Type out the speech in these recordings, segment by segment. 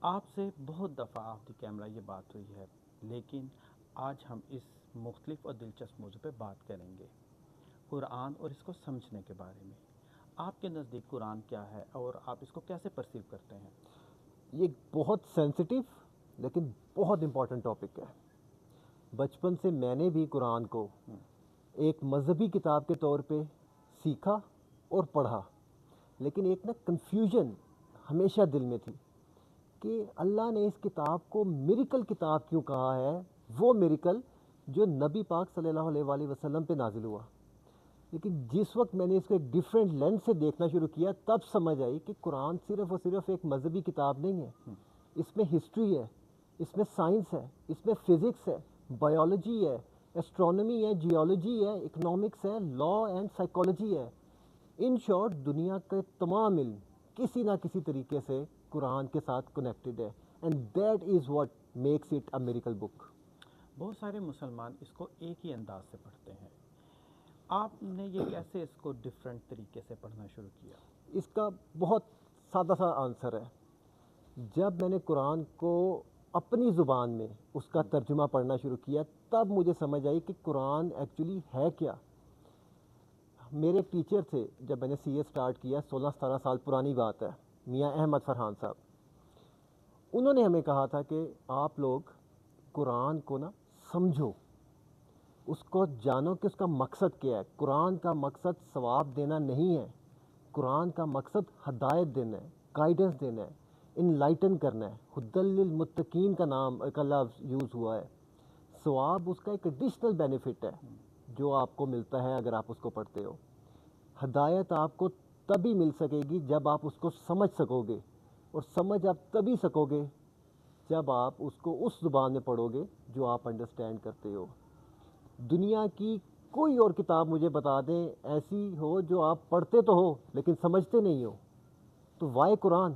آپ سے بہت دفعہ آف دی کیمرہ یہ بات ہوئی ہے، لیکن آج ہم اس مختلف اور دلچسپ موضوع پہ بات کریں گے، قرآن اور اس کو سمجھنے کے بارے میں۔ آپ کے نزدیک قرآن کیا ہے اور آپ اس کو کیسے پرسیو کرتے ہیں؟ یہ ایک بہت سینسٹیو لیکن بہت امپورٹنٹ ٹاپک ہے۔ بچپن سے میں نے بھی قرآن کو ایک مذہبی کتاب کے طور پہ سیکھا اور پڑھا، لیکن ایک کنفیوژن ہمیشہ دل میں تھی کہ اللہ نے اس کتاب کو میریکل کتاب کیوں کہا ہے، وہ میریکل جو نبی پاک صلی اللہ علیہ وآلہ وسلم پہ نازل ہوا۔ لیکن جس وقت میں نے اس کو ایک ڈیفرنٹ لینس سے دیکھنا شروع کیا، تب سمجھ آئی کہ قرآن صرف اور صرف ایک مذہبی کتاب نہیں ہے، اس میں ہسٹری ہے، اس میں سائنس ہے، اس میں فزکس ہے، بایولوجی ہے، ایسٹرونومی ہے، جیولوجی ہے، اکنامکس ہے، لا اینڈ سائیکالوجی ہے۔ ان شارٹ دنیا کے تمام علم کسی نہ کسی طریقے سے قرآن کے ساتھ کنیکٹڈ ہے، and that is what makes it a miracle book. بہت سارے مسلمان اس کو ایک ہی انداز سے پڑھتے ہیں، آپ نے یہ کیسے اس کو ڈفرینٹ طریقے سے پڑھنا شروع کیا؟ اس کا بہت سادہ سا آنسر ہے، جب میں نے قرآن کو اپنی زبان میں اس کا ترجمہ پڑھنا شروع کیا، تب مجھے سمجھ آئی کہ قرآن ایکچولی ہے کیا۔ میرے ایک ٹیچر تھے، جب میں نے سی اے اسٹارٹ کیا، 16-17 سال پرانی بات ہے، میاں احمد فرحان صاحب، انہوں نے ہمیں کہا تھا کہ آپ لوگ قرآن کو سمجھو، اس کو جانو کہ اس کا مقصد کیا ہے۔ قرآن کا مقصد ثواب دینا نہیں ہے، قرآن کا مقصد ہدایت دینا ہے، گائیڈنس دینا ہے، انلائٹن کرنا ہے۔ ہدی للمتقین کا نام کا لفظ یوز ہوا ہے۔ ثواب اس کا ایک ایڈیشنل بینیفٹ ہے جو آپ کو ملتا ہے اگر آپ اس کو پڑھتے ہو۔ ہدایت آپ کو تبھی مل سکے گی جب آپ اس کو سمجھ سکو گے، اور سمجھ آپ تبھی سکو گے جب آپ اس کو اس زبان میں پڑھو گے جو آپ انڈرسٹینڈ کرتے ہو۔ دنیا کی کوئی اور کتاب مجھے بتا دیں ایسی ہو جو آپ پڑھتے تو ہو لیکن سمجھتے نہیں ہو، تو وائے قرآن؟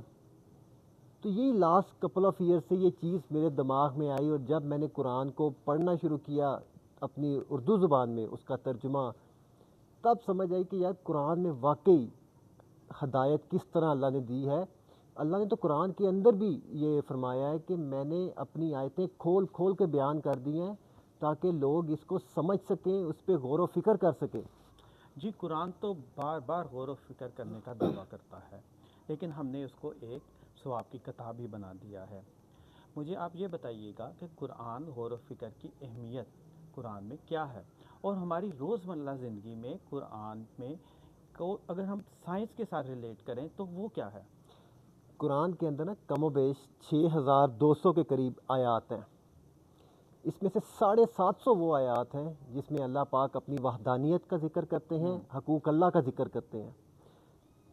تو یہی لاسٹ کپل آف ایئر سے یہ چیز میرے دماغ میں آئی، اور جب میں نے قرآن کو پڑھنا شروع کیا اپنی اردو زبان میں اس کا ترجمہ، تب سمجھ آئی کہ یار قرآن میں واقعی ہدایت کس طرح اللہ نے دی ہے۔ اللہ نے تو قرآن کے اندر بھی یہ فرمایا ہے کہ میں نے اپنی آیتیں کھول کھول کے بیان کر دی ہیں تاکہ لوگ اس کو سمجھ سکیں، اس پہ غور و فکر کر سکیں۔ جی، قرآن تو بار بار غور و فکر کرنے کا دعویٰ کرتا ہے، لیکن ہم نے اس کو ایک ثواب کی کتاب ہی بنا دیا ہے۔ مجھے آپ یہ بتائیے گا کہ قرآن غور و فکر کی اہمیت قرآن میں کیا ہے، اور ہماری روزمرہ زندگی میں قرآن میں کو اگر ہم سائنس کے ساتھ ریلیٹ کریں تو وہ کیا ہے؟ قرآن کے اندر کم و بیش 6200 کے قریب آیات ہیں۔ اس میں سے 750 وہ آیات ہیں جس میں اللہ پاک اپنی وحدانیت کا ذکر کرتے ہیں، حقوق اللہ کا ذکر کرتے ہیں،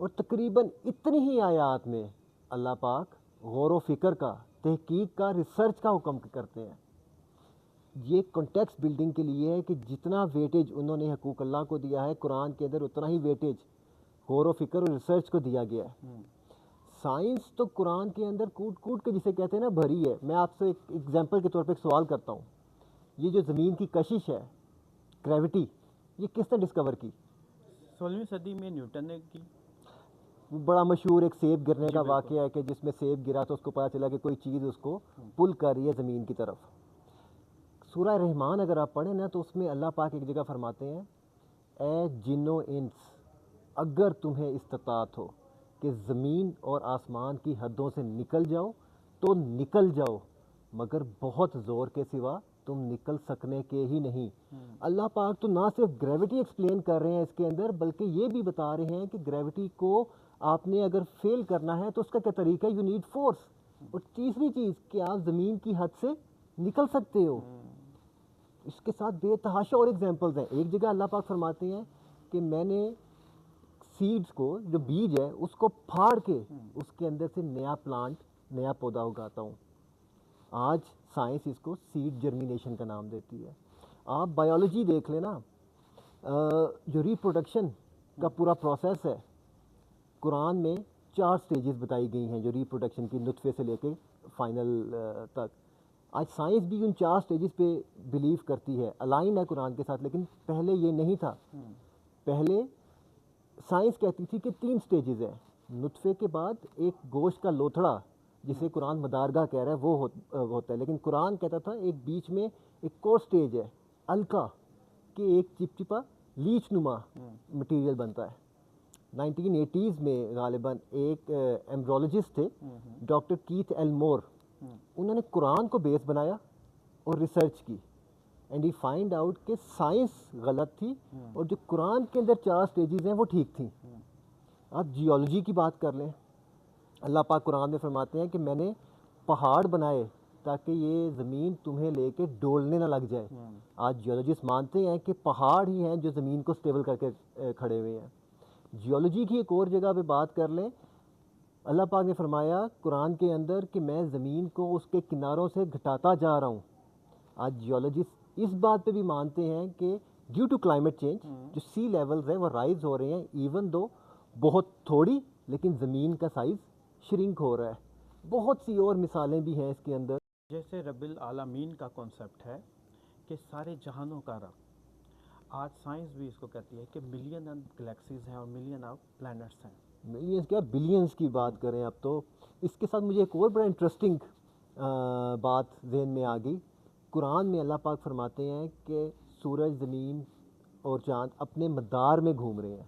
اور تقریباً اتنی ہی آیات میں اللہ پاک غور و فکر کا، تحقیق کا، ریسرچ کا حکم کرتے ہیں۔ یہ کنٹیکسٹ بلڈنگ کے لیے ہے کہ جتنا ویٹیج انہوں نے حقوق اللہ کو دیا ہے، قرآن کے اندر اتنا ہی ویٹیج غور و فکر اور ریسرچ کو دیا گیا ہے۔ سائنس تو قرآن کے اندر کوٹ کوٹ کے جسے کہتے ہیں بھری ہے۔ میں آپ سے ایک ایگزامپل کے طور پہ ایک سوال کرتا ہوں، یہ جو زمین کی کشش ہے، گریوٹی، یہ کس نے ڈسکور کی؟ 16ویں صدی میں نیوٹن نے کی۔ بڑا مشہور ایک سیب گرنے جی کا بالکل۔ واقعہ ہے کہ جس میں سیب گرا تو اس کو پتا چلا کہ کوئی چیز اس کو پل کر رہی ہے زمین کی طرف۔ سورہ رحمان اگر آپ پڑھیں نا تو اس میں اللہ پاک ایک جگہ فرماتے ہیں، اے جن و انس، اگر تمہیں استطاعت ہو کہ زمین اور آسمان کی حدوں سے نکل جاؤ تو نکل جاؤ، مگر بہت زور کے سوا تم نکل سکنے کے ہی نہیں۔ اللہ پاک تو نہ صرف گریوٹی ایکسپلین کر رہے ہیں اس کے اندر، بلکہ یہ بھی بتا رہے ہیں کہ گریوٹی کو آپ نے اگر فیل کرنا ہے تو اس کا کیا طریقہ ہے، یو نیڈ فورس، اور تیسری چیز کہ آپ زمین کی حد سے نکل سکتے ہو۔ اس کے ساتھ بے تحاشا اور ایگزامپلز ہیں۔ ایک جگہ اللہ پاک فرماتے ہیں کہ میں نے سیڈز کو، جو بیج ہے، اس کو پھاڑ کے اس کے اندر سے نیا پلانٹ، نیا پودا اگاتا ہوں۔ آج سائنس اس کو سیڈ جرمینیشن کا نام دیتی ہے۔ آپ بایولوجی دیکھ لیں نا، جو ریپروڈکشن کا پورا پروسیس ہے، قرآن میں 4 سٹیجز بتائی گئی ہیں جو ریپروڈکشن کی، نطفے سے لے کے فائنل تک۔ آج سائنس بھی ان 4 سٹیجز پہ بلیو کرتی ہے، الائن ہے قرآن کے ساتھ، لیکن پہلے یہ نہیں تھا۔ پہلے سائنس کہتی تھی کہ 3 سٹیجز ہیں، نطفے کے بعد ایک گوشت کا لوتھڑا جسے قرآن مدارگاہ کہہ رہا ہے وہ ہوتا ہے، لیکن قرآن کہتا تھا ایک بیچ میں ایک اور سٹیج ہے الکا، کہ ایک چپچپا لیچ نما مٹیریل بنتا ہے۔ 1980s میں غالباً ایک ایمبرولوجسٹ تھے ڈاکٹر کیتھ ایلمور، انہوں نے قرآن کو بیس بنایا اور ریسرچ کی، اینڈ ہی فائنڈ آؤٹ کہ سائنس غلط تھی اور جو قرآن کے اندر 4 سٹیجز ہیں وہ ٹھیک تھیں۔ آپ جیولوجی کی بات کر لیں، اللہ پاک قرآن میں فرماتے ہیں کہ میں نے پہاڑ بنائے تاکہ یہ زمین تمہیں لے کے ڈولنے نہ لگ جائے۔ آج جیولوجسٹ مانتے ہیں کہ پہاڑ ہی ہیں جو زمین کو سٹیبل کر کے کھڑے ہوئے ہیں۔ جیولوجی کی ایک اور جگہ پہ بات کر لیں، اللہ پاک نے فرمایا قرآن کے اندر کہ میں زمین کو اس کے کناروں سے گھٹاتا جا رہا ہوں۔ آج جیولوجسٹ اس بات پہ بھی مانتے ہیں کہ ڈیو ٹو کلائمیٹ چینج جو سی لیولز ہیں وہ رائز ہو رہے ہیں، ایون دو بہت تھوڑی، لیکن زمین کا سائز شرنک ہو رہا ہے۔ بہت سی اور مثالیں بھی ہیں اس کے اندر، جیسے رب العالمین کا کانسیپٹ ہے کہ سارے جہانوں کا رب، آج سائنس بھی اس کو کہتی ہے کہ ملین گلیکسیز ہیں اور ملین آف پلانٹس ہیں۔ ملینز کیا بلینز کی بات کریں اب تو۔ اس کے ساتھ مجھے ایک اور بڑا انٹرسٹنگ بات ذہن میں آ گئی۔ قرآن میں اللہ پاک فرماتے ہیں کہ سورج، زمین اور چاند اپنے مدار میں گھوم رہے ہیں۔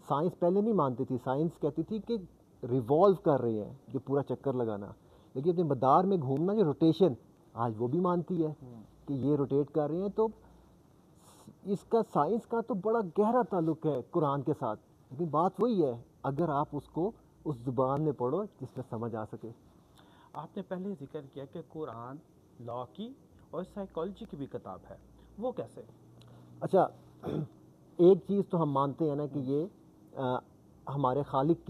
سائنس پہلے نہیں مانتی تھی، سائنس کہتی تھی کہ ریوالو کر رہے ہیں، جو پورا چکر لگانا، لیکن اپنے مدار میں گھومنا جو روٹیشن، آج وہ بھی مانتی ہے کہ یہ روٹیٹ کر رہے ہیں۔ تو اس کا سائنس کا تو بڑا گہرا تعلق ہے قرآن کے ساتھ، لیکن بات وہی ہے اگر آپ اس کو اس زبان میں پڑھو جس میں سمجھ آ سکے۔ آپ نے پہلے ذکر کیا کہ قرآن لا کی اور سائیکالوجی کی بھی کتاب ہے، وہ کیسے؟ اچھا، ایک چیز تو ہم مانتے ہیں نا کہ یہ ہمارے خالق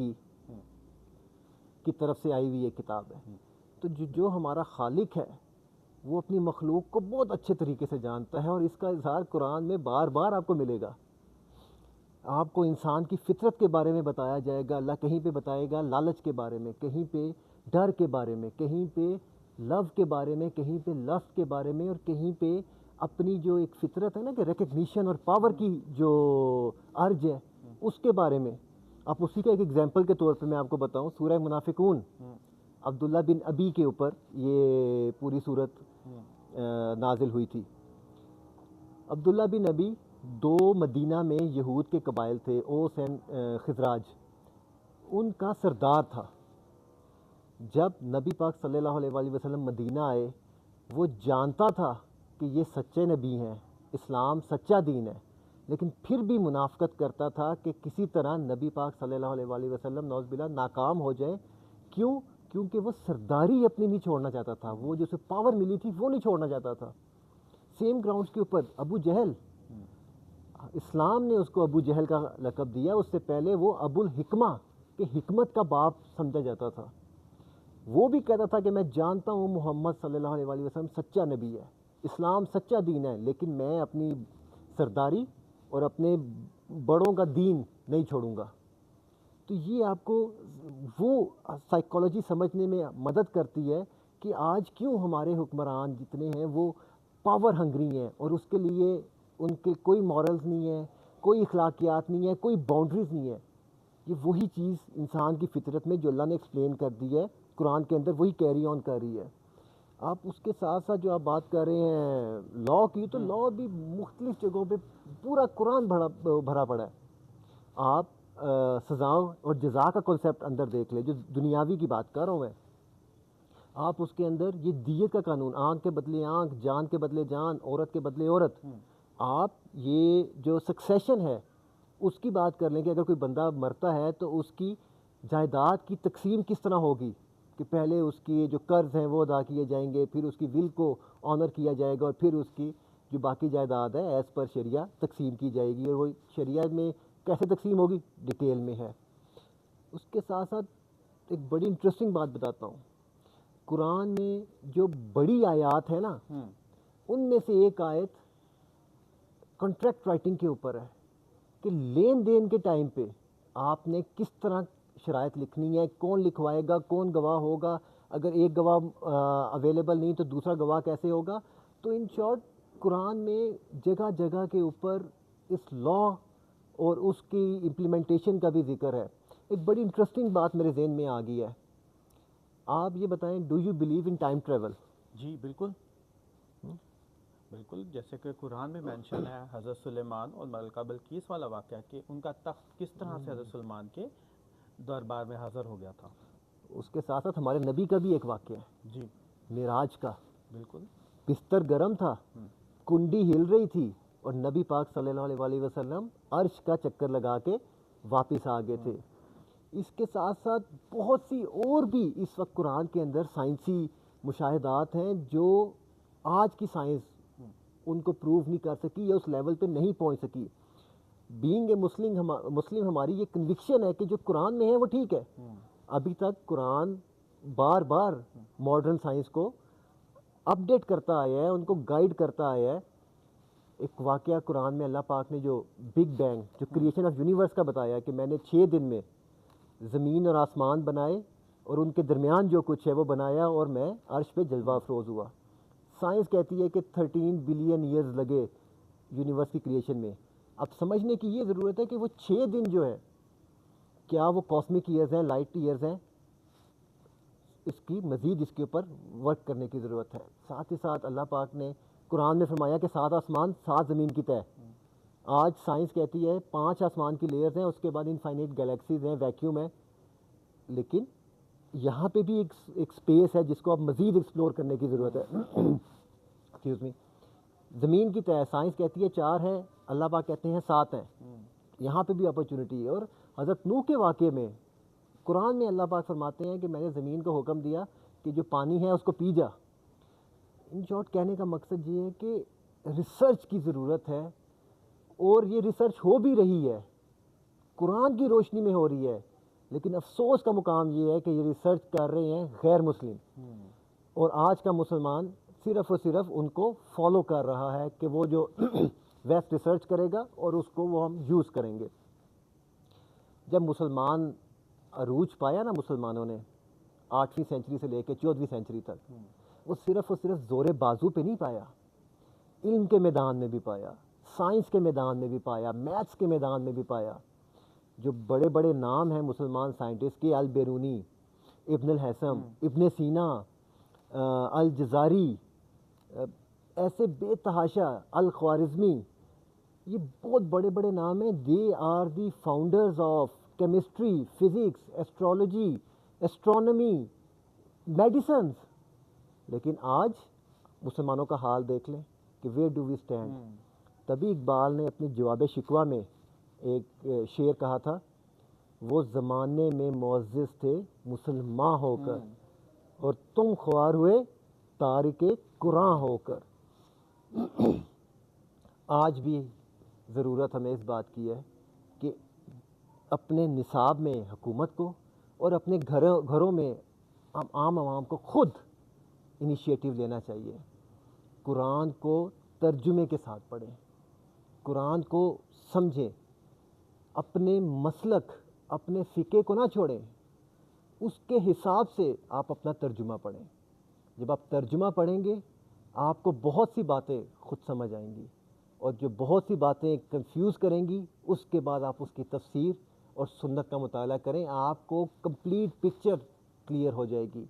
کی طرف سے آئی ہوئی ایک کتاب ہے، تو جو ہمارا خالق ہے وہ اپنی مخلوق کو بہت اچھے طریقے سے جانتا ہے، اور اس کا اظہار قرآن میں بار بار آپ کو ملے گا۔ آپ کو انسان کی فطرت کے بارے میں بتایا جائے گا، اللہ کہیں پہ بتائے گا لالچ کے بارے میں، کہیں پہ ڈر کے بارے میں، کہیں پہ لو کے بارے میں، کہیں پہ لسٹ کے بارے میں، اور کہیں پہ اپنی جو ایک فطرت ہے نا کہ ریکگنیشن اور پاور کی جو ارج ہے اس کے بارے میں۔ آپ اسی کا ایک ایگزامپل کے طور پہ میں آپ کو بتاؤں، سورہ منافقون، عبداللہ بن ابی کے اوپر یہ پوری صورت نازل ہوئی تھی۔ عبداللہ بن ابی 2 مدینہ میں یہود کے قبائل تھے، اوس اینڈ خزراج، ان کا سردار تھا۔ جب نبی پاک صلی اللہ علیہ وآلہ وسلم مدینہ آئے، وہ جانتا تھا کہ یہ سچے نبی ہیں، اسلام سچا دین ہے، لیکن پھر بھی منافقت کرتا تھا کہ کسی طرح نبی پاک صلی اللہ علیہ وآلہ وسلم نعوذ باللہ ناکام ہو جائے۔ کیوں؟ کیونکہ وہ سرداری اپنی نہیں چھوڑنا چاہتا تھا، وہ جو اسے پاور ملی تھی وہ نہیں چھوڑنا چاہتا تھا۔ سیم گراؤنڈز کے اوپر ابو جہل، اسلام نے اس کو ابو جہل کا لقب دیا، اس سے پہلے وہ ابو الحکمہ کہ حکمت کا باپ سمجھا جاتا تھا۔ وہ بھی کہتا تھا کہ میں جانتا ہوں محمد صلی اللہ علیہ وآلہ وسلم سچا نبی ہے، اسلام سچا دین ہے، لیکن میں اپنی سرداری اور اپنے بڑوں کا دین نہیں چھوڑوں گا۔ تو یہ آپ کو وہ سائیکالوجی سمجھنے میں مدد کرتی ہے کہ آج کیوں ہمارے حکمران جتنے ہیں وہ پاور ہنگری ہیں، اور اس کے لیے ان کے کوئی مورلز نہیں ہے، کوئی اخلاقیات نہیں ہے، کوئی باؤنڈریز نہیں ہے۔ یہ وہی چیز انسان کی فطرت میں جو اللہ نے ایکسپلین کر دی ہے قرآن کے اندر، وہی کیری آن کر رہی ہے۔ آپ اس کے ساتھ ساتھ جو آپ بات کر رہے ہیں لا کی، تو لا بھی مختلف جگہوں پہ پورا قرآن بھرا پڑا ہے۔ آپ سزاؤں اور جزا کا کنسیپٹ اندر دیکھ لیں، جو دنیاوی کی بات کر رہا ہوں میں، آپ اس کے اندر یہ دیت کا قانون، آنکھ کے بدلے آنکھ، جان کے بدلے جان، عورت کے بدلے عورت، آپ یہ جو سکسیشن ہے اس کی بات کر لیں کہ اگر کوئی بندہ مرتا ہے تو اس کی جائیداد کی تقسیم کس طرح ہوگی، کہ پہلے اس کی جو قرض ہیں وہ ادا کیے جائیں گے، پھر اس کی ول کو آنر کیا جائے گا، اور پھر اس کی جو باقی جائیداد ہے ایز پر شریعہ تقسیم کی جائے گی، اور وہ شریعہ میں کیسے تقسیم ہوگی ڈیٹیل میں ہے۔ اس کے ساتھ ساتھ ایک بڑی انٹرسٹنگ بات بتاتا ہوں، قرآن میں جو بڑی آیات ہیں نا، ان میں سے ایک آیت کانٹریکٹ رائٹنگ کے اوپر ہے، کہ لین دین کے ٹائم پہ آپ نے کس طرح شرائط لکھنی ہے، کون لکھوائے گا، کون گواہ ہوگا، اگر ایک گواہ اویلیبل نہیں تو دوسرا گواہ کیسے ہوگا۔ تو ان شارٹ قرآن میں جگہ جگہ کے اوپر اس لا اور اس کی امپلیمنٹیشن کا بھی ذکر ہے۔ ایک بڑی انٹرسٹنگ بات میرے ذہن میں آ گئی ہے، آپ یہ بتائیں do you believe in time travel? جی بالکل، بالکل، جیسے کہ قرآن میں مینشن ہے حضرت سلیمان اور ملکہ بلقیس والا واقعہ کہ ان کا تخت کس طرح سے حضرت سلیمان کے دربار میں حاضر ہو گیا تھا۔ اس کے ساتھ ساتھ ہمارے نبی کا بھی ایک واقعہ ہے جی معراج کا، بالکل، بستر گرم تھا، ہم، کنڈی ہل رہی تھی، اور نبی پاک صلی اللہ علیہ وسلم عرش کا چکر لگا کے واپس آ گئے تھے۔ اس کے ساتھ ساتھ بہت سی اور بھی اس وقت قرآن کے اندر سائنسی مشاہدات ہیں جو آج کی سائنس ان کو پروو نہیں کر سکی یا اس لیول پہ نہیں پہنچ سکی۔ بینگ اے مسلم ہماری یہ کنوکشن ہے کہ جو قرآن میں ہے وہ ٹھیک ہے۔ ابھی تک قرآن بار بار ماڈرن سائنس کو اپڈیٹ کرتا آیا ہے، ان کو گائیڈ کرتا آیا ہے۔ ایک واقعہ قرآن میں اللہ پاک نے جو بگ بینگ، جو کریشن آف یونیورس کا بتایا کہ میں نے 6 دن میں زمین اور آسمان بنائے اور ان کے درمیان جو کچھ ہے وہ بنایا اور میں عرش پہ جلوہ افروز ہوا۔ سائنس کہتی ہے کہ 13 بلین ایئرز لگے یونیورس کی کریشن میں۔ اب سمجھنے کی یہ ضرورت ہے کہ وہ 6 دن جو ہے کیا وہ کاسمک ایئرز ہیں، لائٹ ایئرز ہیں؟ اس کی مزید اس کے اوپر ورک کرنے کی ضرورت ہے۔ ساتھ ہی ساتھ اللہ پاک نے قرآن میں فرمایا کہ 7 آسمان 7 زمین کی طے۔ آج سائنس کہتی ہے 5 آسمان کی لیئرز ہیں، اس کے بعد انفائنائٹ گلیکسیز ہیں، ویکیوم ہے، لیکن یہاں پہ بھی ایک سپیس ہے جس کو اب مزید ایکسپلور کرنے کی ضرورت ہے۔ ایکسکیوز می، زمین کی طے سائنس کہتی ہے 4 ہیں، اللہ پاک کہتے ہیں 7 ہیں۔ یہاں پہ بھی اپرچونٹی ہے۔ اور حضرت نوح کے واقعے میں قرآن میں اللہ پاک فرماتے ہیں کہ میں نے زمین کو حکم دیا کہ جو پانی ہے اس کو پی جا۔ ان شارٹ کہنے کا مقصد یہ ہے کہ ریسرچ کی ضرورت ہے، اور یہ ریسرچ ہو بھی رہی ہے، قرآن کی روشنی میں ہو رہی ہے، لیکن افسوس کا مقام یہ ہے کہ یہ ریسرچ کر رہے ہیں غیر مسلم، اور آج کا مسلمان صرف اور صرف ان کو فالو کر رہا ہے کہ وہ جو ویسٹ ریسرچ کرے گا اور اس کو وہ ہم یوز کریں گے۔ جب مسلمان عروج پایا نا مسلمانوں نے 8ویں سینچری سے لے کے 14ویں سینچری تک، وہ صرف اور صرف زور بازو پہ نہیں پایا، علم کے میدان میں بھی پایا، سائنس کے میدان میں بھی پایا، میتھس کے میدان میں بھی پایا۔ جو بڑے بڑے نام ہیں مسلمان سائنٹسٹ کے، البیرونی، ابن الحسم، ابن سینا، الجزاری، ایسے بے تحاشا، الخوارزمی، یہ بہت بڑے بڑے نام ہیں۔ They are the founders of chemistry, physics, astrology, astronomy, medicines. لیکن آج مسلمانوں کا حال دیکھ لیں کہ ویئر ڈو وی اسٹینڈ۔ تبھی اقبال نے اپنے جواب شکوہ میں ایک شعر کہا تھا، وہ زمانے میں معزز تھے مسلمان ہو کر، اور تم خوار ہوئے تارک قرآن ہو کر۔ آج بھی ضرورت ہمیں اس بات کی ہے کہ اپنے نصاب میں حکومت کو اور اپنے گھروں میں عام عوام کو خود انیشیٹو لینا چاہیے۔ قرآن کو ترجمے کے ساتھ پڑھیں، قرآن کو سمجھیں، اپنے مسلک، اپنے فقہ کو نہ چھوڑیں، اس کے حساب سے آپ اپنا ترجمہ پڑھیں۔ جب آپ ترجمہ پڑھیں گے آپ کو بہت سی باتیں خود سمجھ آئیں گی، اور جو بہت سی باتیں کنفیوز کریں گی اس کے بعد آپ اس کی تفسیر اور سنت کا مطالعہ کریں، آپ کو کمپلیٹ پکچر کلیئر ہو جائے گی،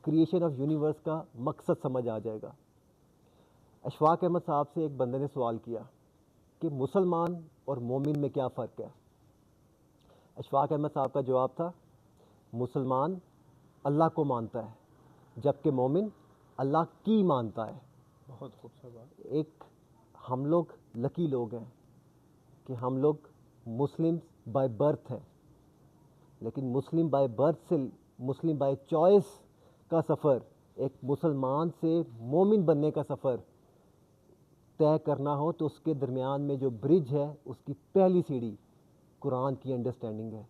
کریشن آف یونیورس کا مقصد سمجھ آ جائے گا۔ اشفاق احمد صاحب سے ایک بندے نے سوال کیا کہ مسلمان اور مومن میں کیا فرق ہے؟ اشفاق احمد صاحب کا جواب تھا، مسلمان اللہ کو مانتا ہے جبکہ مومن اللہ کی مانتا ہے۔ بہت خوبصورت بات۔ ایک ہم لوگ لکی لوگ ہیں کہ ہم لوگ مسلم بائی برتھ ہیں، لیکن مسلم بائی برتھ سے مسلم بائی چوائس کا سفر، ایک مسلمان سے مومن بننے کا سفر طے کرنا ہو تو اس کے درمیان میں جو برج ہے اس کی پہلی سیڑھی قرآن کی انڈرسٹینڈنگ ہے،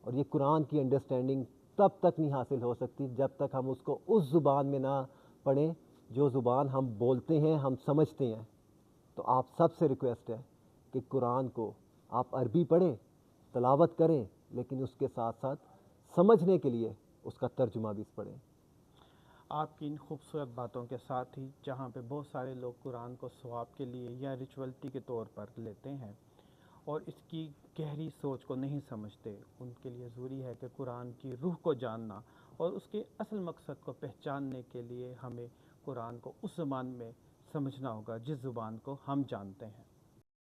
اور یہ قرآن کی انڈرسٹینڈنگ تب تک نہیں حاصل ہو سکتی جب تک ہم اس کو اس زبان میں نہ پڑھیں جو زبان ہم بولتے ہیں، ہم سمجھتے ہیں۔ تو آپ سب سے ریکویسٹ ہے کہ قرآن کو آپ عربی پڑھیں، تلاوت کریں، لیکن اس کے ساتھ ساتھ سمجھنے کے لیے اس کا ترجمہ بھی پڑھیں۔ آپ کی ان خوبصورت باتوں کے ساتھ ہی جہاں پہ بہت سارے لوگ قرآن کو ثواب کے لیے یا ریچولیٹی کے طور پر لیتے ہیں اور اس کی گہری سوچ کو نہیں سمجھتے، ان کے لیے ضروری ہے کہ قرآن کی روح کو جاننا اور اس کے اصل مقصد کو پہچاننے کے لیے ہمیں قرآن کو اس زبان میں سمجھنا ہوگا جس زبان کو ہم جانتے ہیں۔